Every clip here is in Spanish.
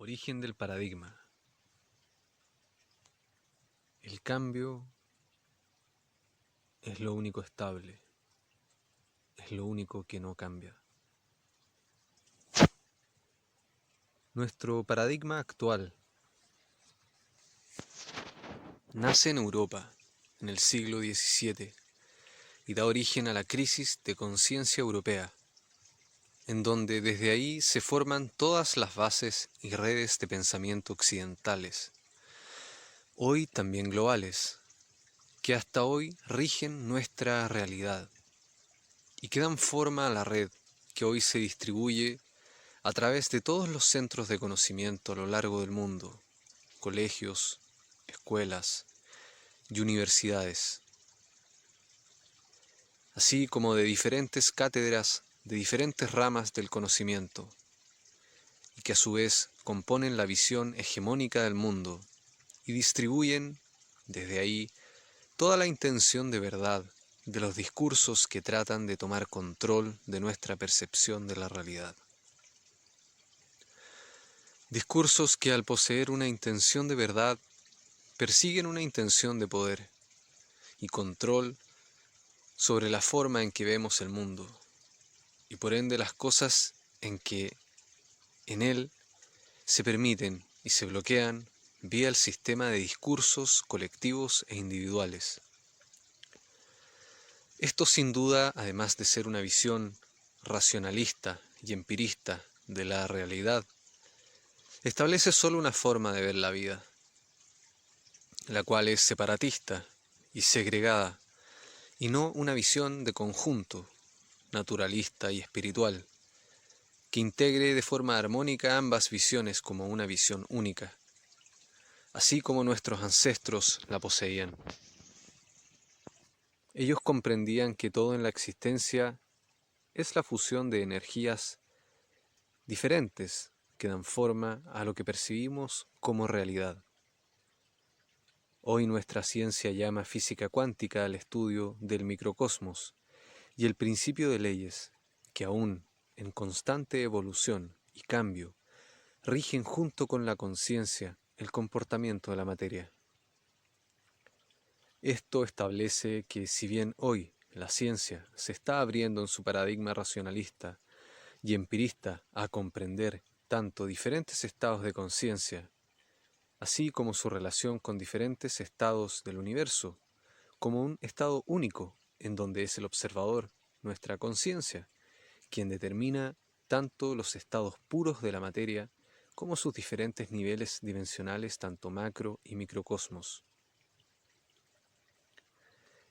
Origen del paradigma. El cambio es lo único estable, es lo único que no cambia. Nuestro paradigma actual nace en Europa, en el siglo XVII, y da origen a la crisis de conciencia europea, en donde desde ahí se forman todas las bases y redes de pensamiento occidentales, hoy también globales, que hasta hoy rigen nuestra realidad y que dan forma a la red que hoy se distribuye a través de todos los centros de conocimiento a lo largo del mundo, colegios, escuelas y universidades, así como de diferentes cátedras de diferentes ramas del conocimiento, y que a su vez componen la visión hegemónica del mundo y distribuyen desde ahí toda la intención de verdad de los discursos que tratan de tomar control de nuestra percepción de la realidad. Discursos que al poseer una intención de verdad persiguen una intención de poder y control sobre la forma en que vemos el mundo y por ende las cosas en que en él se permiten y se bloquean vía el sistema de discursos colectivos e individuales. Esto sin duda, además de ser una visión racionalista y empirista de la realidad, establece solo una forma de ver la vida, la cual es separatista y segregada, y no una visión de conjunto, naturalista y espiritual, que integre de forma armónica ambas visiones como una visión única, así como nuestros ancestros la poseían. Ellos comprendían que todo en la existencia es la fusión de energías diferentes que dan forma a lo que percibimos como realidad. Hoy nuestra ciencia llama física cuántica al estudio del microcosmos y el principio de leyes que aún en constante evolución y cambio rigen junto con la conciencia el comportamiento de la materia. Esto establece que si bien hoy la ciencia se está abriendo en su paradigma racionalista y empirista a comprender tanto diferentes estados de conciencia, así como su relación con diferentes estados del universo, como un estado único en donde es el observador, nuestra conciencia, quien determina tanto los estados puros de la materia como sus diferentes niveles dimensionales, tanto macro y microcosmos.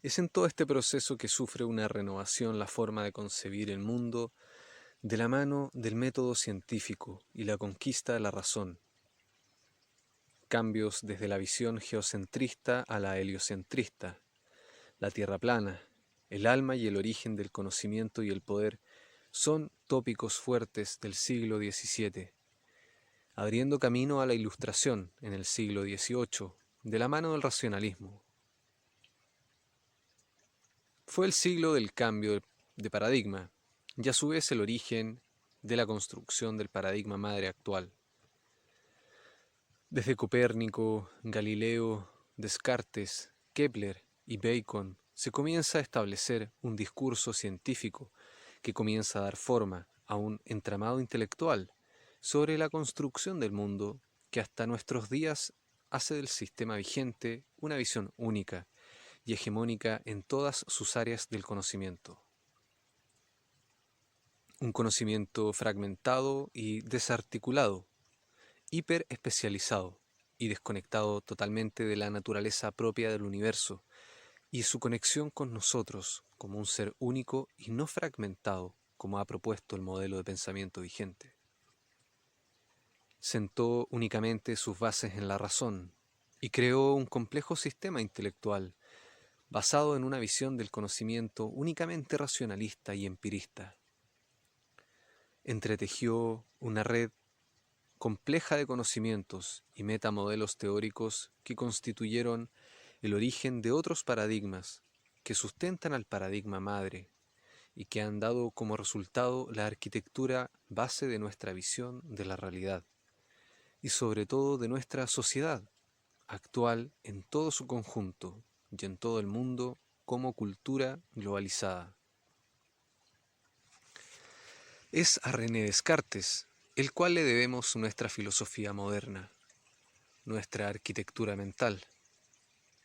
Es en todo este proceso que sufre una renovación la forma de concebir el mundo de la mano del método científico y la conquista de la razón. Cambios desde la visión geocentrista a la heliocentrista, la tierra plana, el alma y el origen del conocimiento y el poder son tópicos fuertes del siglo XVII, abriendo camino a la Ilustración en el siglo XVIII, de la mano del racionalismo. Fue el siglo del cambio de paradigma y a su vez el origen de la construcción del paradigma madre actual. Desde Copérnico, Galileo, Descartes, Kepler y Bacon se comienza a establecer un discurso científico que comienza a dar forma a un entramado intelectual sobre la construcción del mundo que hasta nuestros días hace del sistema vigente una visión única y hegemónica en todas sus áreas del conocimiento. Un conocimiento fragmentado y desarticulado, hiperespecializado y desconectado totalmente de la naturaleza propia del universo y su conexión con nosotros como un ser único y no fragmentado como ha propuesto el modelo de pensamiento vigente. Sentó únicamente sus bases en la razón y creó un complejo sistema intelectual basado en una visión del conocimiento únicamente racionalista y empirista. Entretejió una red compleja de conocimientos y metamodelos teóricos que constituyeron el origen de otros paradigmas que sustentan al paradigma madre y que han dado como resultado la arquitectura base de nuestra visión de la realidad, y sobre todo de nuestra sociedad actual en todo su conjunto y en todo el mundo como cultura globalizada. Es a René Descartes, el cual le debemos nuestra filosofía moderna, nuestra arquitectura mental.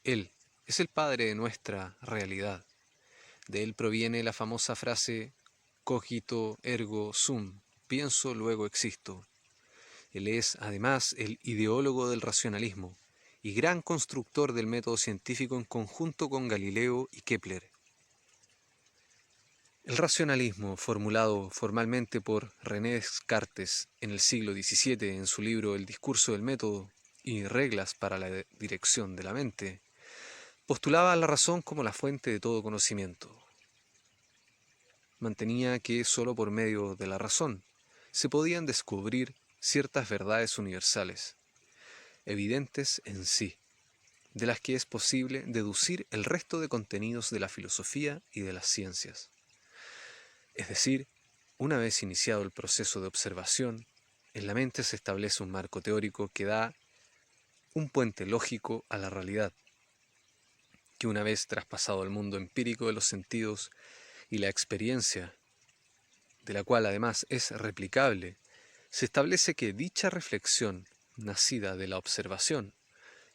Él es el padre de nuestra realidad. De él proviene la famosa frase cogito ergo sum, pienso luego existo. Él es, además, el ideólogo del racionalismo y gran constructor del método científico en conjunto con Galileo y Kepler. El racionalismo, formulado formalmente por René Descartes en el siglo XVII en su libro El discurso del método y reglas para la dirección de la mente, postulaba a la razón como la fuente de todo conocimiento. Mantenía que sólo por medio de la razón se podían descubrir ciertas verdades universales, evidentes en sí, de las que es posible deducir el resto de contenidos de la filosofía y de las ciencias. Es decir, una vez iniciado el proceso de observación, en la mente se establece un marco teórico que da un puente lógico a la realidad, que una vez traspasado el mundo empírico de los sentidos y la experiencia, de la cual además es replicable, se establece que dicha reflexión, nacida de la observación,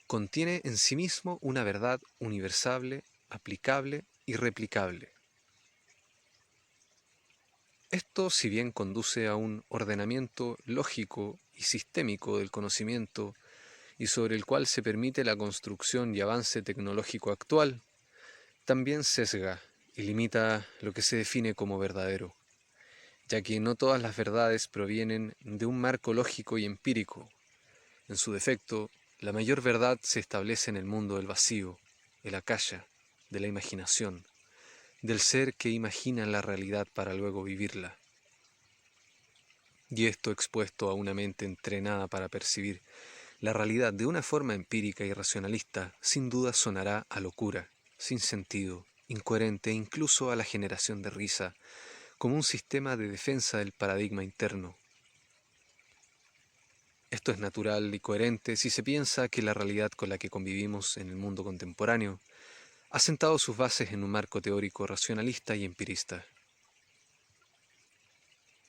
contiene en sí mismo una verdad universal, aplicable y replicable. Esto, si bien conduce a un ordenamiento lógico y sistémico del conocimiento y sobre el cual se permite la construcción y avance tecnológico actual, también sesga y limita lo que se define como verdadero, ya que no todas las verdades provienen de un marco lógico y empírico. En su defecto, la mayor verdad se establece en el mundo del vacío, el akasha, de la imaginación, del ser que imagina la realidad para luego vivirla. Y esto expuesto a una mente entrenada para percibir la realidad de una forma empírica y racionalista, sin duda sonará a locura, sin sentido, incoherente e incluso a la generación de risa, como un sistema de defensa del paradigma interno. Esto es natural y coherente si se piensa que la realidad con la que convivimos en el mundo contemporáneo ha sentado sus bases en un marco teórico racionalista y empirista,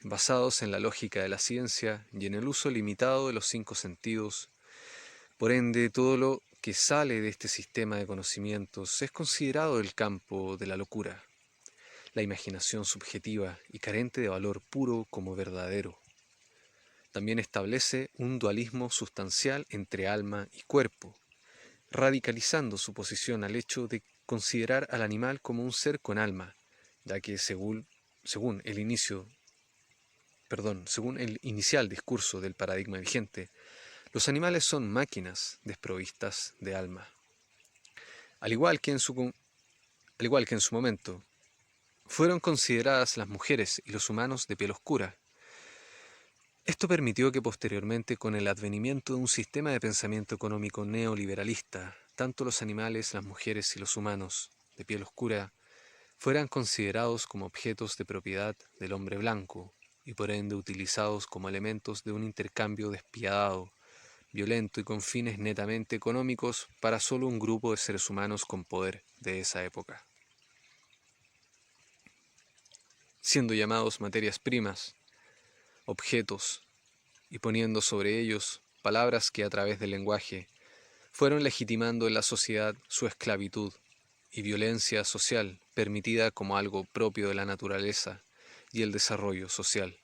basados en la lógica de la ciencia y en el uso limitado de los 5 sentidos. Por ende, todo lo que sale de este sistema de conocimientos es considerado el campo de la locura, la imaginación subjetiva y carente de valor puro como verdadero. También establece un dualismo sustancial entre alma y cuerpo, radicalizando su posición al hecho de considerar al animal como un ser con alma, ya que según el inicial discurso del paradigma vigente, los animales son máquinas desprovistas de alma. Al igual que en su momento, fueron consideradas las mujeres y los humanos de piel oscura. Esto permitió que posteriormente, con el advenimiento de un sistema de pensamiento económico neoliberalista, tanto los animales, las mujeres y los humanos de piel oscura fueran considerados como objetos de propiedad del hombre blanco y por ende utilizados como elementos de un intercambio despiadado, violento y con fines netamente económicos para solo un grupo de seres humanos con poder de esa época, siendo llamados materias primas, objetos, y poniendo sobre ellos palabras que a través del lenguaje fueron legitimando en la sociedad su esclavitud y violencia social permitida como algo propio de la naturaleza y el desarrollo social.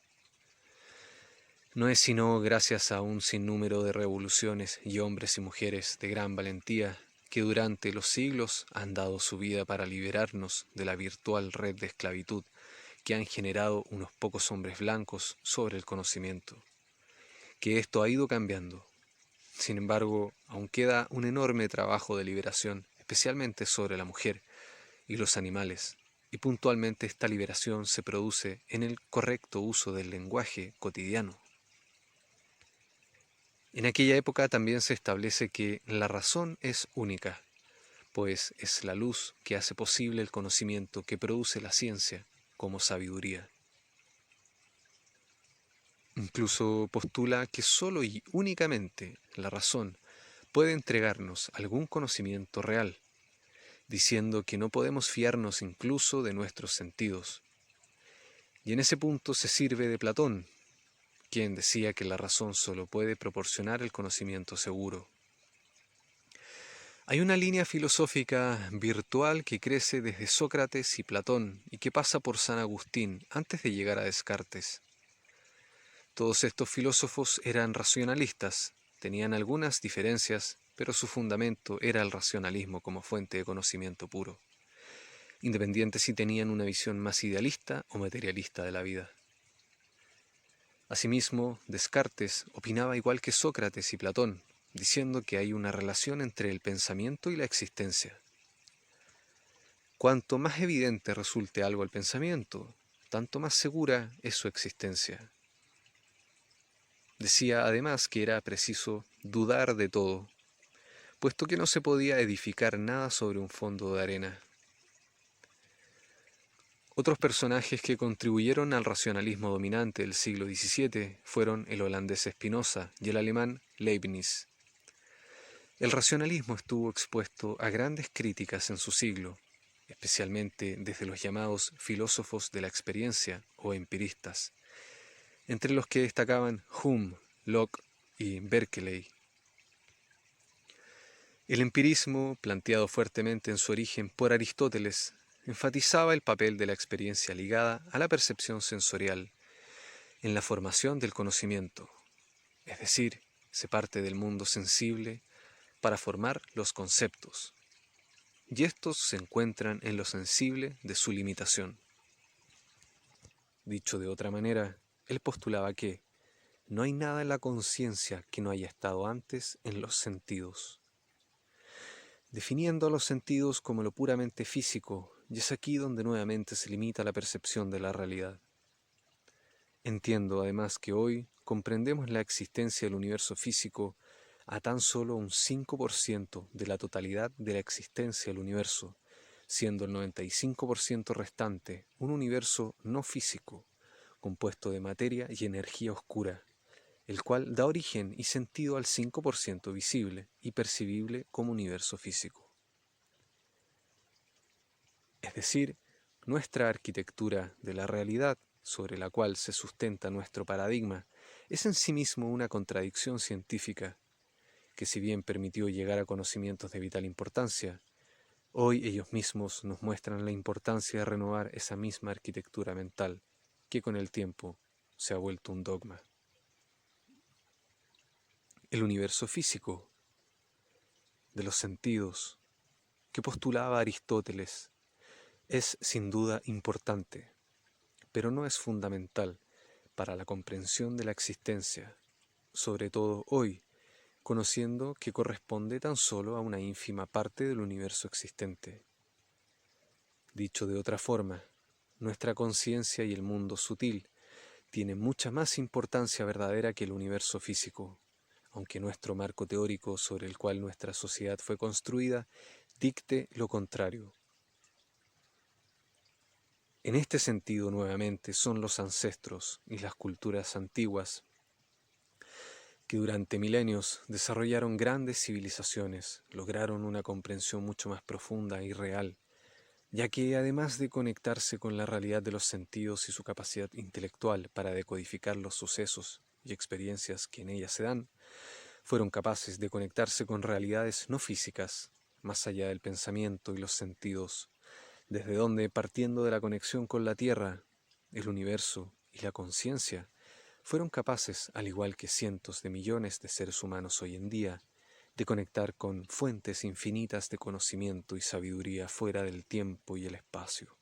No es sino gracias a un sinnúmero de revoluciones y hombres y mujeres de gran valentía que durante los siglos han dado su vida para liberarnos de la virtual red de esclavitud que han generado unos pocos hombres blancos sobre el conocimiento, que esto ha ido cambiando. Sin embargo, aún queda un enorme trabajo de liberación, especialmente sobre la mujer y los animales, y puntualmente esta liberación se produce en el correcto uso del lenguaje cotidiano. En aquella época también se establece que la razón es única, pues es la luz que hace posible el conocimiento que produce la ciencia como sabiduría. Incluso postula que sólo y únicamente la razón puede entregarnos algún conocimiento real, diciendo que no podemos fiarnos incluso de nuestros sentidos. Y en ese punto se sirve de Platón, quien decía que la razón solo puede proporcionar el conocimiento seguro. Hay una línea filosófica virtual que crece desde Sócrates y Platón y que pasa por San Agustín antes de llegar a Descartes. Todos estos filósofos eran racionalistas, tenían algunas diferencias, pero su fundamento era el racionalismo como fuente de conocimiento puro, independiente si tenían una visión más idealista o materialista de la vida. Asimismo, Descartes opinaba igual que Sócrates y Platón, diciendo que hay una relación entre el pensamiento y la existencia. Cuanto más evidente resulte algo al pensamiento, tanto más segura es su existencia. Decía además que era preciso dudar de todo, puesto que no se podía edificar nada sobre un fondo de arena. Otros personajes que contribuyeron al racionalismo dominante del siglo XVII fueron el holandés Spinoza y el alemán Leibniz. El racionalismo estuvo expuesto a grandes críticas en su siglo, especialmente desde los llamados filósofos de la experiencia o empiristas, entre los que destacaban Hume, Locke y Berkeley. El empirismo, planteado fuertemente en su origen por Aristóteles, enfatizaba el papel de la experiencia ligada a la percepción sensorial en la formación del conocimiento, es decir, se parte del mundo sensible para formar los conceptos, y estos se encuentran en lo sensible de su limitación. Dicho de otra manera, él postulaba que no hay nada en la conciencia que no haya estado antes en los sentidos, definiendo a los sentidos como lo puramente físico, y es aquí donde nuevamente se limita la percepción de la realidad. Entiendo además que hoy comprendemos la existencia del universo físico a tan solo un 5% de la totalidad de la existencia del universo, siendo el 95% restante un universo no físico, compuesto de materia y energía oscura, el cual da origen y sentido al 5% visible y percibible como universo físico. Es decir, nuestra arquitectura de la realidad, sobre la cual se sustenta nuestro paradigma, es en sí mismo una contradicción científica, que si bien permitió llegar a conocimientos de vital importancia, hoy ellos mismos nos muestran la importancia de renovar esa misma arquitectura mental, que con el tiempo se ha vuelto un dogma. El universo físico, de los sentidos, que postulaba Aristóteles, es sin duda importante, pero no es fundamental para la comprensión de la existencia, sobre todo hoy, conociendo que corresponde tan solo a una ínfima parte del universo existente. Dicho de otra forma, nuestra conciencia y el mundo sutil tienen mucha más importancia verdadera que el universo físico, aunque nuestro marco teórico sobre el cual nuestra sociedad fue construida dicte lo contrario. En este sentido, nuevamente, son los ancestros y las culturas antiguas que durante milenios desarrollaron grandes civilizaciones, lograron una comprensión mucho más profunda y real, ya que además de conectarse con la realidad de los sentidos y su capacidad intelectual para decodificar los sucesos y experiencias que en ellas se dan, fueron capaces de conectarse con realidades no físicas, más allá del pensamiento y los sentidos, desde donde, partiendo de la conexión con la Tierra, el universo y la conciencia, fueron capaces, al igual que cientos de millones de seres humanos hoy en día, de conectar con fuentes infinitas de conocimiento y sabiduría fuera del tiempo y el espacio,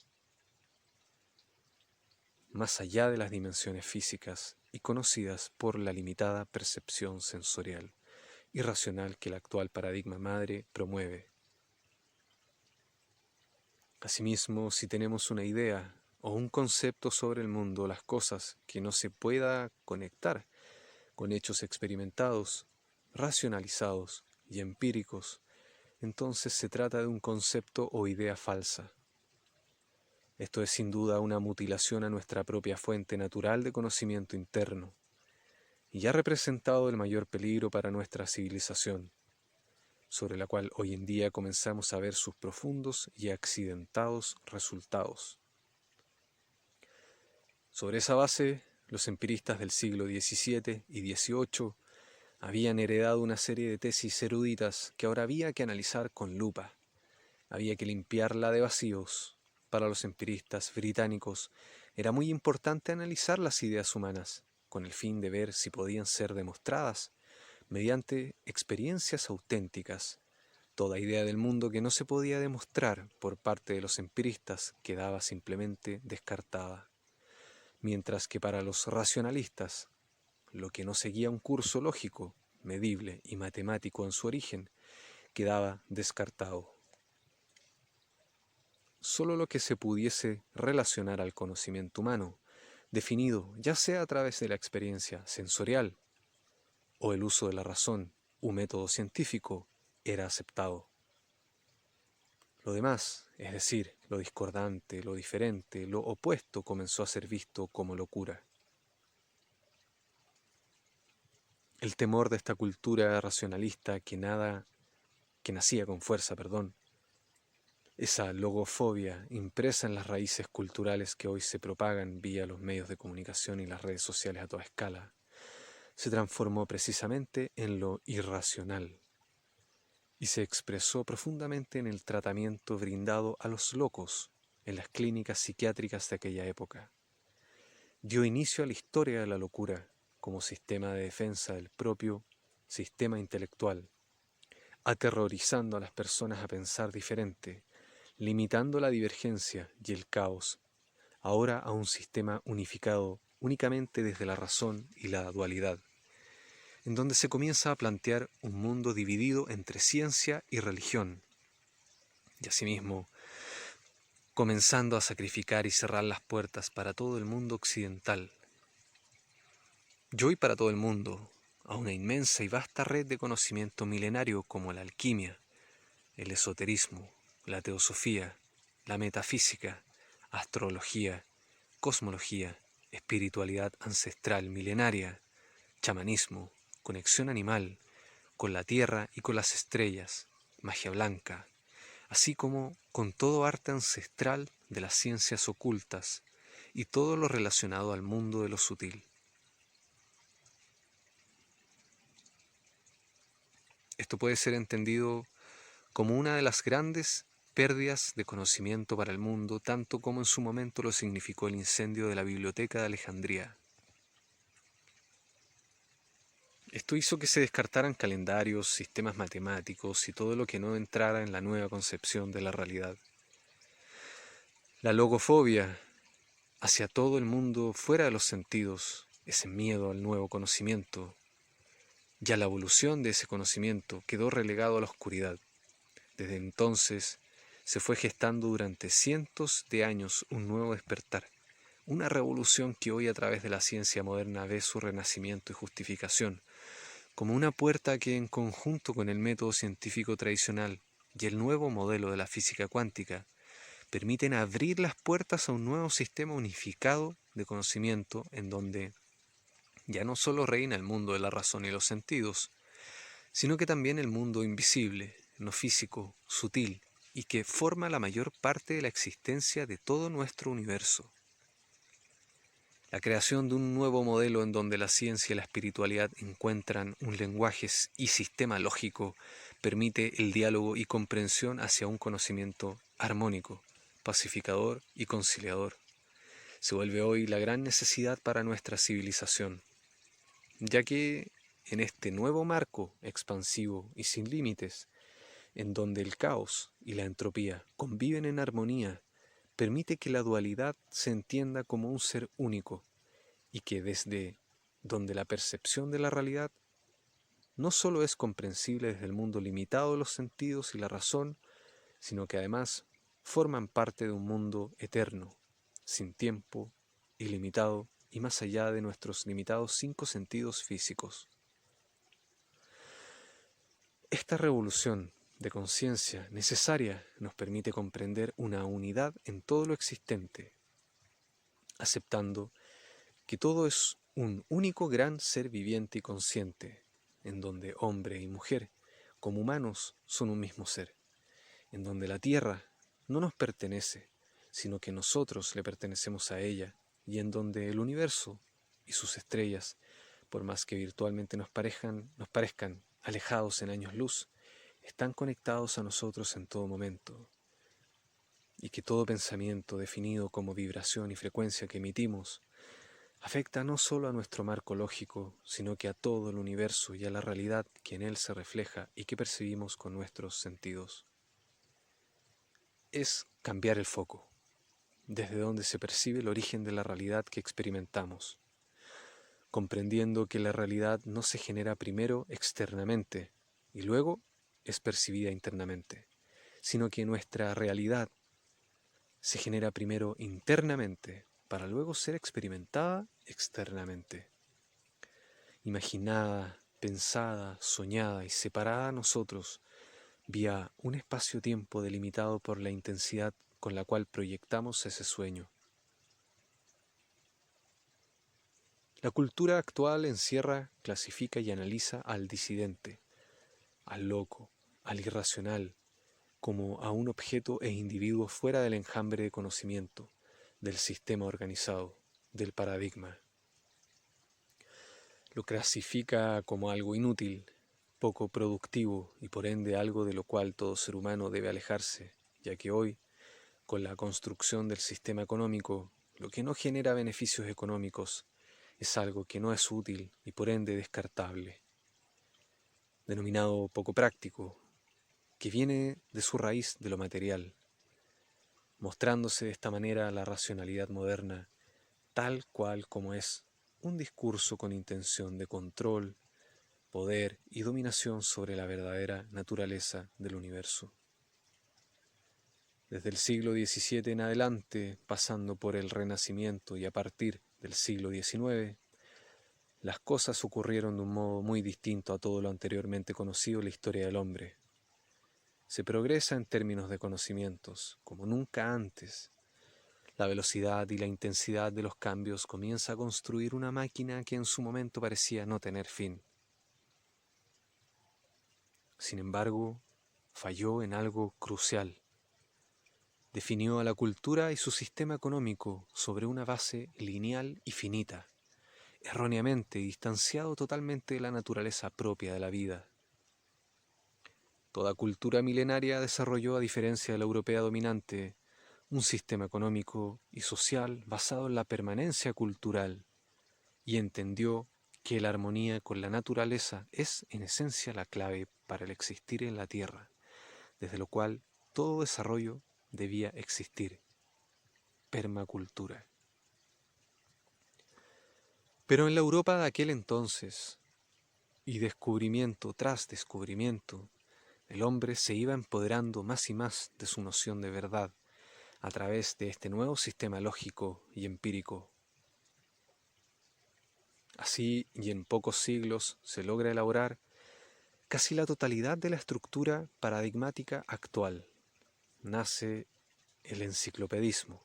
más allá de las dimensiones físicas y conocidas por la limitada percepción sensorial y racional que el actual paradigma madre promueve. Asimismo, si tenemos una idea o un concepto sobre el mundo o las cosas que no se pueda conectar con hechos experimentados, racionalizados y empíricos, entonces se trata de un concepto o idea falsa. Esto es sin duda una mutilación a nuestra propia fuente natural de conocimiento interno, y ha representado el mayor peligro para nuestra civilización, sobre la cual hoy en día comenzamos a ver sus profundos y accidentados resultados. Sobre esa base, los empiristas del siglo XVII y XVIII habían heredado una serie de tesis eruditas que ahora había que analizar con lupa. Había que limpiarla de vacíos. Para los empiristas británicos era muy importante analizar las ideas humanas, con el fin de ver si podían ser demostradas mediante experiencias auténticas. Toda idea del mundo que no se podía demostrar por parte de los empiristas quedaba simplemente descartada. Mientras que para los racionalistas, lo que no seguía un curso lógico, medible y matemático en su origen, quedaba descartado. Solo lo que se pudiese relacionar al conocimiento humano, definido ya sea a través de la experiencia sensorial o el uso de la razón u método científico, era aceptado. Lo demás, es decir, lo discordante, lo diferente, lo opuesto, comenzó a ser visto como locura. El temor de esta cultura racionalista que nacía con fuerza, esa logofobia impresa en las raíces culturales que hoy se propagan vía los medios de comunicación y las redes sociales a toda escala, se transformó precisamente en lo irracional y se expresó profundamente en el tratamiento brindado a los locos en las clínicas psiquiátricas de aquella época. Dio inicio a la historia de la locura como sistema de defensa del propio sistema intelectual, aterrorizando a las personas a pensar diferente, limitando la divergencia y el caos, ahora a un sistema unificado únicamente desde la razón y la dualidad, en donde se comienza a plantear un mundo dividido entre ciencia y religión, y asimismo comenzando a sacrificar y cerrar las puertas para todo el mundo occidental, y para todo el mundo, a una inmensa y vasta red de conocimiento milenario como la alquimia, el esoterismo, la teosofía, la metafísica, astrología, cosmología, espiritualidad ancestral milenaria, chamanismo, conexión animal, con la tierra y con las estrellas, magia blanca, así como con todo arte ancestral de las ciencias ocultas y todo lo relacionado al mundo de lo sutil. Esto puede ser entendido como una de las grandes pérdidas de conocimiento para el mundo, tanto como en su momento lo significó el incendio de la Biblioteca de Alejandría. Esto hizo que se descartaran calendarios, sistemas matemáticos y todo lo que no entrara en la nueva concepción de la realidad. La logofobia hacia todo el mundo fuera de los sentidos, ese miedo al nuevo conocimiento, y a la evolución de ese conocimiento quedó relegado a la oscuridad. Desde entonces se fue gestando durante cientos de años un nuevo despertar, una revolución que hoy a través de la ciencia moderna ve su renacimiento y justificación, como una puerta que en conjunto con el método científico tradicional y el nuevo modelo de la física cuántica, permiten abrir las puertas a un nuevo sistema unificado de conocimiento en donde ya no solo reina el mundo de la razón y los sentidos, sino que también el mundo invisible, no físico, sutil, y que forma la mayor parte de la existencia de todo nuestro universo. La creación de un nuevo modelo en donde la ciencia y la espiritualidad encuentran un lenguaje y sistema lógico permite el diálogo y comprensión hacia un conocimiento armónico, pacificador y conciliador. Se vuelve hoy la gran necesidad para nuestra civilización, ya que en este nuevo marco expansivo y sin límites, en donde el caos y la entropía conviven en armonía, permite que la dualidad se entienda como un ser único y que desde donde la percepción de la realidad no solo es comprensible desde el mundo limitado de los sentidos y la razón, sino que además forman parte de un mundo eterno, sin tiempo, ilimitado y más allá de nuestros limitados 5 sentidos físicos. Esta revolución de conciencia necesaria nos permite comprender una unidad en todo lo existente, aceptando que todo es un único gran ser viviente y consciente, en donde hombre y mujer, como humanos, son un mismo ser, en donde la Tierra no nos pertenece, sino que nosotros le pertenecemos a ella, y en donde el universo y sus estrellas, por más que virtualmente nos parezcan alejados en años luz, están conectados a nosotros en todo momento, y que todo pensamiento definido como vibración y frecuencia que emitimos afecta no solo a nuestro marco lógico, sino que a todo el universo y a la realidad que en él se refleja y que percibimos con nuestros sentidos. Es cambiar el foco, desde donde se percibe el origen de la realidad que experimentamos, comprendiendo que la realidad no se genera primero externamente y luego es percibida internamente, sino que nuestra realidad se genera primero internamente para luego ser experimentada externamente, imaginada, pensada, soñada y separada a nosotros vía un espacio-tiempo delimitado por la intensidad con la cual proyectamos ese sueño. La cultura actual encierra, clasifica y analiza al disidente, al loco, al irracional, como a un objeto e individuo fuera del enjambre de conocimiento, del sistema organizado, del paradigma. Lo clasifica como algo inútil, poco productivo y por ende algo de lo cual todo ser humano debe alejarse, ya que hoy, con la construcción del sistema económico, lo que no genera beneficios económicos es algo que no es útil y por ende descartable, denominado poco práctico, que viene de su raíz de lo material, mostrándose de esta manera la racionalidad moderna tal cual como es un discurso con intención de control, poder y dominación sobre la verdadera naturaleza del universo. Desde el siglo XVII en adelante, pasando por el Renacimiento y a partir del siglo XIX, las cosas ocurrieron de un modo muy distinto a todo lo anteriormente conocido en la historia del hombre. Se progresa en términos de conocimientos, como nunca antes. La velocidad y la intensidad de los cambios comienza a construir una máquina que en su momento parecía no tener fin. Sin embargo, falló en algo crucial. Definió a la cultura y su sistema económico sobre una base lineal y finita, erróneamente distanciado totalmente de la naturaleza propia de la vida. Toda cultura milenaria desarrolló, a diferencia de la europea dominante, un sistema económico y social basado en la permanencia cultural, y entendió que la armonía con la naturaleza es en esencia la clave para el existir en la Tierra, desde lo cual todo desarrollo debía existir. Permacultura. Pero en la Europa de aquel entonces, y descubrimiento tras descubrimiento, el hombre se iba empoderando más y más de su noción de verdad a través de este nuevo sistema lógico y empírico. Así, y en pocos siglos, se logra elaborar casi la totalidad de la estructura paradigmática actual. Nace el enciclopedismo,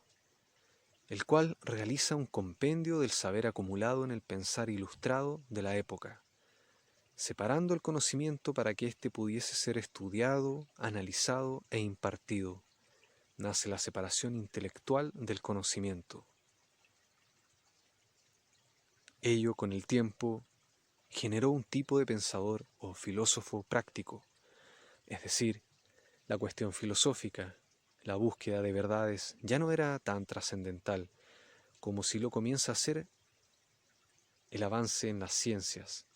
el cual realiza un compendio del saber acumulado en el pensar ilustrado de la época, separando el conocimiento para que éste pudiese ser estudiado, analizado e impartido. Nace la separación intelectual del conocimiento. Ello, con el tiempo, generó un tipo de pensador o filósofo práctico, es decir, la cuestión filosófica, la búsqueda de verdades, ya no era tan trascendental como si lo comienza a ser el avance en las ciencias,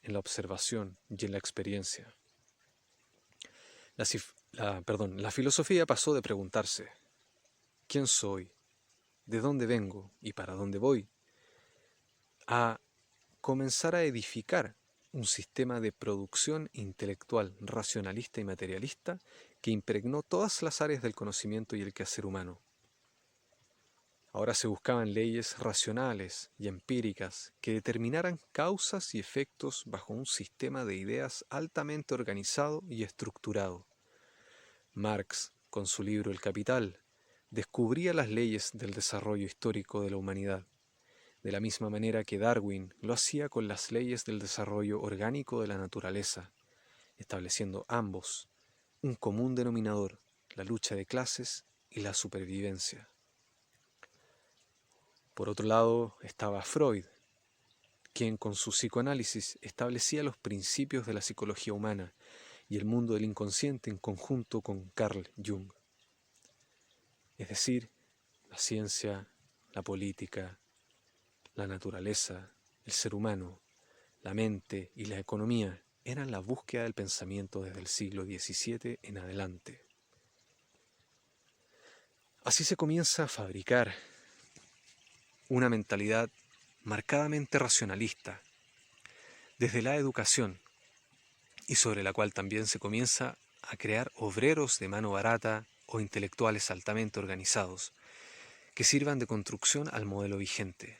en la observación y en la experiencia. La filosofía pasó de preguntarse ¿quién soy? ¿De dónde vengo? ¿Y para dónde voy? A comenzar a edificar un sistema de producción intelectual, racionalista y materialista que impregnó todas las áreas del conocimiento y el quehacer humano. Ahora se buscaban leyes racionales y empíricas que determinaran causas y efectos bajo un sistema de ideas altamente organizado y estructurado. Marx, con su libro El Capital, descubría las leyes del desarrollo histórico de la humanidad, de la misma manera que Darwin lo hacía con las leyes del desarrollo orgánico de la naturaleza, estableciendo ambos un común denominador, la lucha de clases y la supervivencia. Por otro lado estaba Freud, quien con su psicoanálisis establecía los principios de la psicología humana y el mundo del inconsciente en conjunto con Carl Jung. Es decir, la ciencia, la política, la naturaleza, el ser humano, la mente y la economía eran la búsqueda del pensamiento desde el siglo XVII en adelante. Así se comienza a fabricar una mentalidad marcadamente racionalista desde la educación y sobre la cual también se comienza a crear obreros de mano barata o intelectuales altamente organizados que sirvan de construcción al modelo vigente.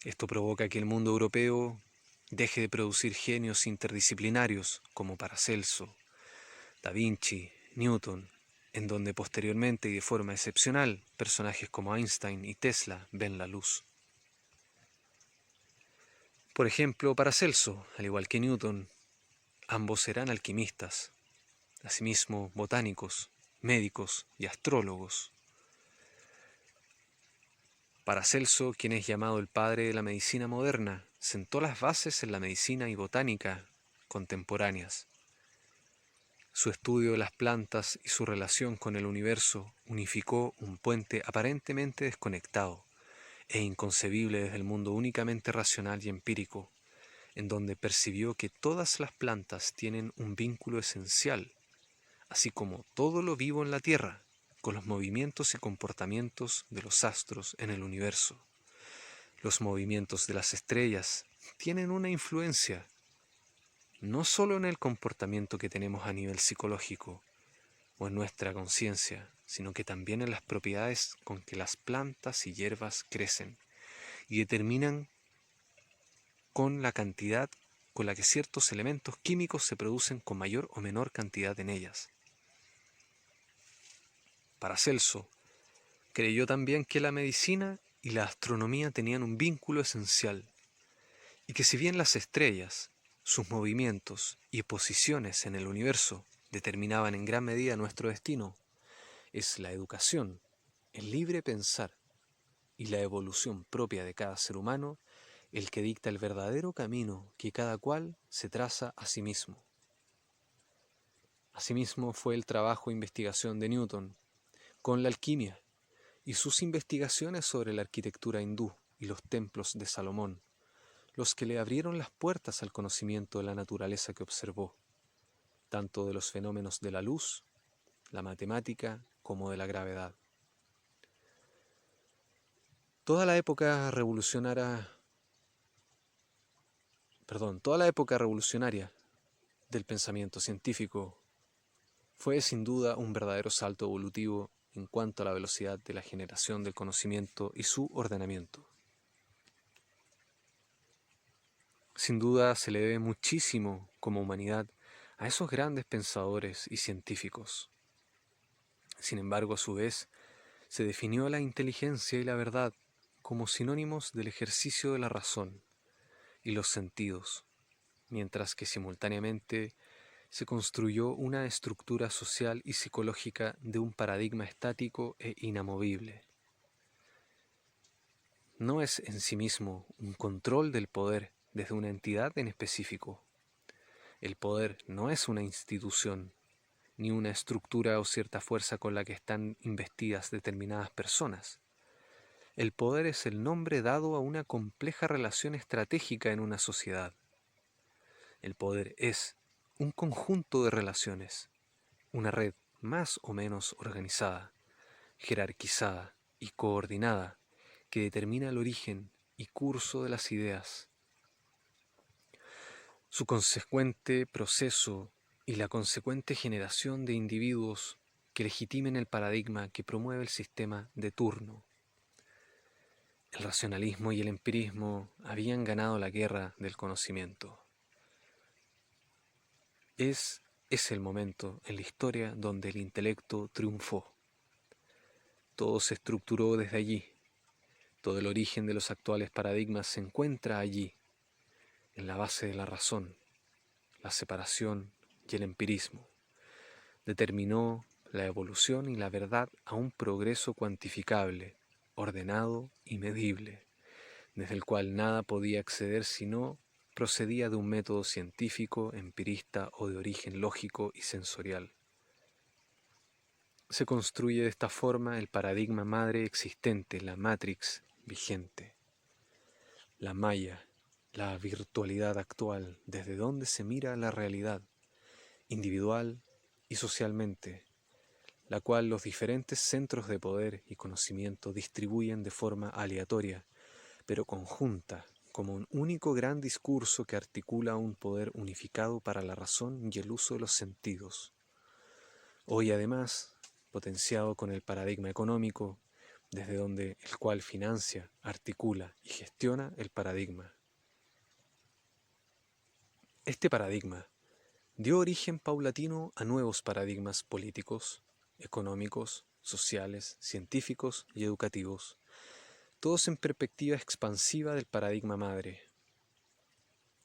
Esto provoca que el mundo europeo deje de producir genios interdisciplinarios como Paracelso, Da Vinci, Newton, en donde posteriormente y de forma excepcional personajes como Einstein y Tesla ven la luz. Por ejemplo, Paracelso, al igual que Newton, ambos eran alquimistas, asimismo botánicos, médicos y astrólogos. Paracelso, quien es llamado el padre de la medicina moderna, sentó las bases en la medicina y botánica contemporáneas. Su estudio de las plantas y su relación con el universo unificó un puente aparentemente desconectado e inconcebible desde el mundo únicamente racional y empírico, en donde percibió que todas las plantas tienen un vínculo esencial, así como todo lo vivo en la Tierra, con los movimientos y comportamientos de los astros en el universo. Los movimientos de las estrellas tienen una influencia no solo en el comportamiento que tenemos a nivel psicológico o en nuestra conciencia, sino que también en las propiedades con que las plantas y hierbas crecen y determinan con la cantidad con la que ciertos elementos químicos se producen con mayor o menor cantidad en ellas. Paracelso creyó también que la medicina y la astronomía tenían un vínculo esencial y que si bien las estrellas, sus movimientos y posiciones en el universo determinaban en gran medida nuestro destino, es la educación, el libre pensar y la evolución propia de cada ser humano el que dicta el verdadero camino que cada cual se traza a sí mismo. Asimismo fue el trabajo e investigación de Newton con la alquimia y sus investigaciones sobre la arquitectura hindú y los templos de Salomón, los que le abrieron las puertas al conocimiento de la naturaleza que observó, tanto de los fenómenos de la luz, la matemática, como de la gravedad. Toda la época revolucionaria del pensamiento científico fue sin duda un verdadero salto evolutivo en cuanto a la velocidad de la generación del conocimiento y su ordenamiento. Sin duda se le debe muchísimo como humanidad a esos grandes pensadores y científicos. Sin embargo, a su vez, se definió la inteligencia y la verdad como sinónimos del ejercicio de la razón y los sentidos, mientras que simultáneamente se construyó una estructura social y psicológica de un paradigma estático e inamovible. No es en sí mismo un control del poder desde una entidad en específico. El poder no es una institución, ni una estructura o cierta fuerza con la que están investidas determinadas personas. El poder es el nombre dado a una compleja relación estratégica en una sociedad. El poder es un conjunto de relaciones, una red más o menos organizada, jerarquizada y coordinada que determina el origen y curso de las ideas, su consecuente proceso y la consecuente generación de individuos que legitimen el paradigma que promueve el sistema de turno. El racionalismo y el empirismo habían ganado la guerra del conocimiento. Es el momento en la historia donde el intelecto triunfó. Todo se estructuró desde allí, Todo el origen de los actuales paradigmas se encuentra allí, en la base de la razón, la separación y el empirismo. Determinó la evolución y la verdad a un progreso cuantificable, ordenado y medible, desde el cual nada podía acceder si no procedía de un método científico, empirista o de origen lógico y sensorial. Se construye de esta forma el paradigma madre existente, la matrix vigente, la maya, la virtualidad actual, desde donde se mira la realidad, individual y socialmente, la cual los diferentes centros de poder y conocimiento distribuyen de forma aleatoria, pero conjunta, como un único gran discurso que articula un poder unificado para la razón y el uso de los sentidos. Hoy además, potenciado con el paradigma económico, desde donde el cual financia, articula y gestiona el paradigma. Este paradigma dio origen paulatino a nuevos paradigmas políticos, económicos, sociales, científicos y educativos, todos en perspectiva expansiva del paradigma madre.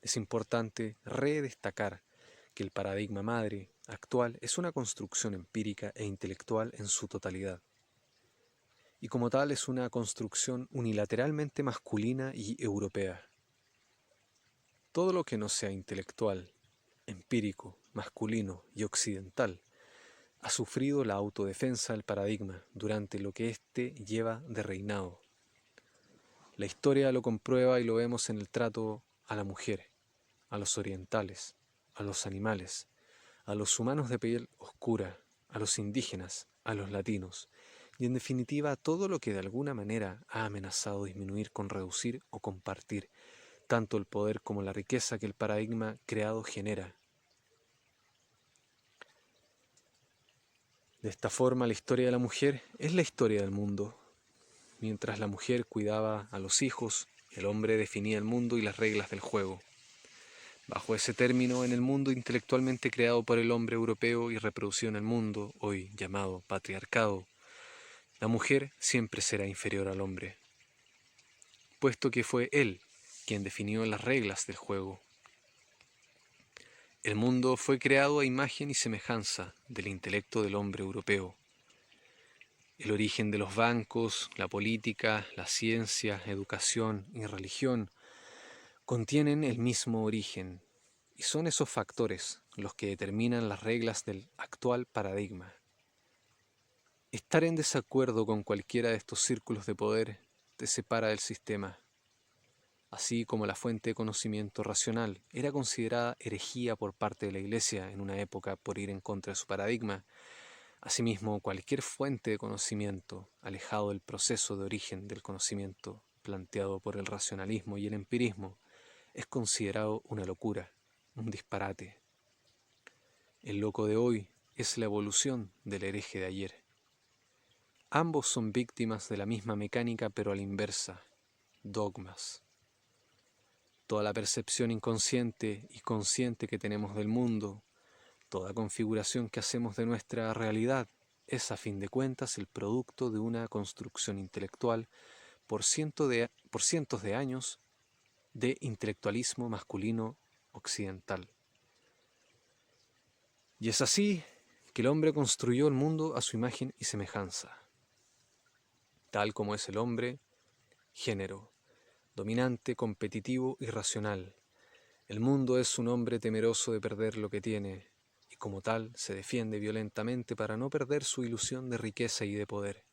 Es importante redestacar que el paradigma madre actual es una construcción empírica e intelectual en su totalidad, y como tal es una construcción unilateralmente masculina y europea. Todo lo que no sea intelectual, empírico, masculino y occidental ha sufrido la autodefensa del paradigma durante lo que éste lleva de reinado. La historia lo comprueba y lo vemos en el trato a la mujer, a los orientales, a los animales, a los humanos de piel oscura, a los indígenas, a los latinos, y en definitiva a todo lo que de alguna manera ha amenazado disminuir con reducir o compartir tanto el poder como la riqueza que el paradigma creado genera. De esta forma, la historia de la mujer es la historia del mundo. Mientras la mujer cuidaba a los hijos, el hombre definía el mundo y las reglas del juego. Bajo ese término, en el mundo intelectualmente creado por el hombre europeo y reproducido en el mundo, hoy llamado patriarcado, la mujer siempre será inferior al hombre, puesto que fue él quien definió las reglas del juego. El mundo fue creado a imagen y semejanza del intelecto del hombre europeo. El origen de los bancos, la política, la ciencia, educación y religión contienen el mismo origen, y son esos factores los que determinan las reglas del actual paradigma. Estar en desacuerdo con cualquiera de estos círculos de poder te separa del sistema. Así como la fuente de conocimiento racional era considerada herejía por parte de la Iglesia en una época por ir en contra de su paradigma, asimismo cualquier fuente de conocimiento alejado del proceso de origen del conocimiento planteado por el racionalismo y el empirismo es considerado una locura, un disparate. El loco de hoy es la evolución del hereje de ayer. Ambos son víctimas de la misma mecánica pero a la inversa, dogmas. Toda la percepción inconsciente y consciente que tenemos del mundo, toda configuración que hacemos de nuestra realidad, es a fin de cuentas el producto de una construcción intelectual por cientos de años de intelectualismo masculino occidental. Y es así que el hombre construyó el mundo a su imagen y semejanza, tal como es el hombre, género, dominante, competitivo y racional. El mundo es un hombre temeroso de perder lo que tiene, y como tal se defiende violentamente para no perder su ilusión de riqueza y de poder.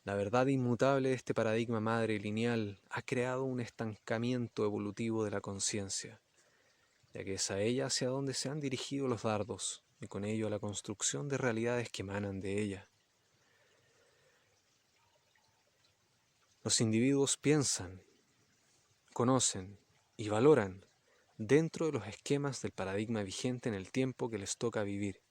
La verdad inmutable de este paradigma madre lineal ha creado un estancamiento evolutivo de la conciencia, ya que es a ella hacia donde se han dirigido los dardos, y con ello a la construcción de realidades que emanan de ella. Los individuos piensan, conocen y valoran dentro de los esquemas del paradigma vigente en el tiempo que les toca vivir.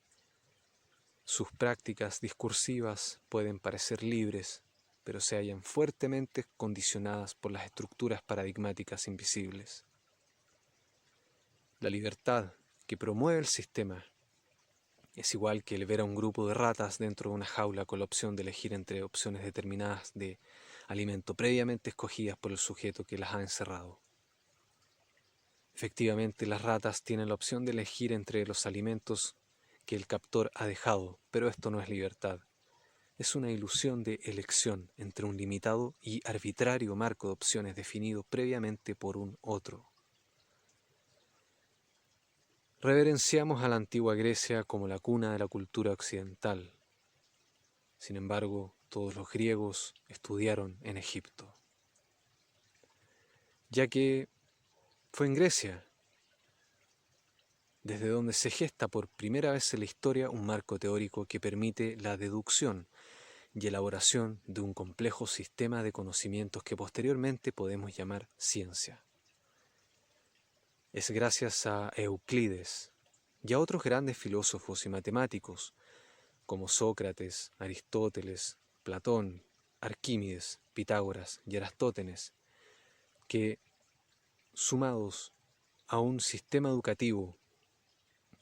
Sus prácticas discursivas pueden parecer libres, pero se hallan fuertemente condicionadas por las estructuras paradigmáticas invisibles. La libertad que promueve el sistema es igual que el ver a un grupo de ratas dentro de una jaula con la opción de elegir entre opciones determinadas de alimento previamente escogidas por el sujeto que las ha encerrado. Efectivamente, las ratas tienen la opción de elegir entre los alimentos que el captor ha dejado, pero esto no es libertad. Es una ilusión de elección entre un limitado y arbitrario marco de opciones definido previamente por un otro. Reverenciamos a la antigua Grecia como la cuna de la cultura occidental. Sin embargo, todos los griegos estudiaron en Egipto, ya que fue en Grecia desde donde se gesta por primera vez en la historia un marco teórico que permite la deducción y elaboración de un complejo sistema de conocimientos que posteriormente podemos llamar ciencia. Es gracias a Euclides y a otros grandes filósofos y matemáticos como Sócrates, Aristóteles, Platón, Arquímedes, Pitágoras y Aristóteles, que, sumados a un sistema educativo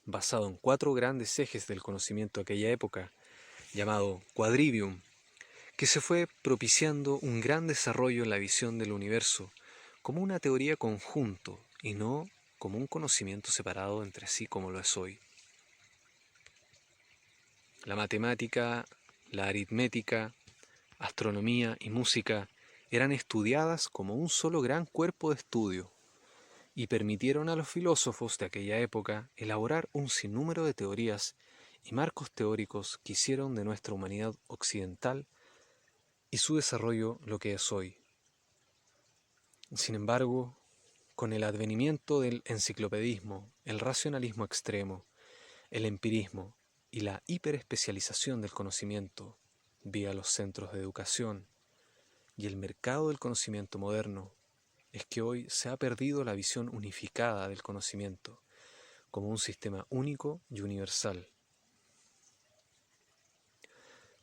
basado en 4 grandes ejes del conocimiento de aquella época, llamado Quadrivium, que se fue propiciando un gran desarrollo en la visión del universo como una teoría conjunto y no como un conocimiento separado entre sí como lo es hoy. La matemática, la aritmética, astronomía y música eran estudiadas como un solo gran cuerpo de estudio y permitieron a los filósofos de aquella época elaborar un sinnúmero de teorías y marcos teóricos que hicieron de nuestra humanidad occidental y su desarrollo lo que es hoy. Sin embargo, con el advenimiento del enciclopedismo, el racionalismo extremo, el empirismo y la hiperespecialización del conocimiento vía los centros de educación y el mercado del conocimiento moderno, es que hoy se ha perdido la visión unificada del conocimiento como un sistema único y universal.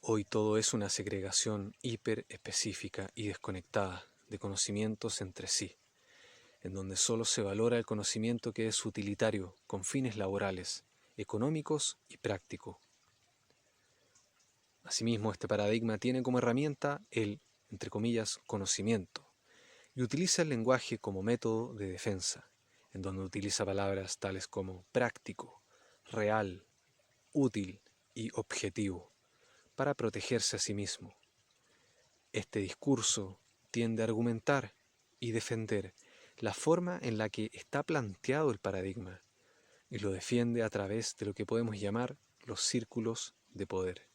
Hoy todo es una segregación hiperespecífica y desconectada de conocimientos entre sí, en donde solo se valora el conocimiento que es utilitario con fines laborales, económicos y prácticos. Asimismo, este paradigma tiene como herramienta el, entre comillas, conocimiento, y utiliza el lenguaje como método de defensa, en donde utiliza palabras tales como práctico, real, útil y objetivo, para protegerse a sí mismo. Este discurso tiende a argumentar y defender la forma en la que está planteado el paradigma, y lo defiende a través de lo que podemos llamar los círculos de poder.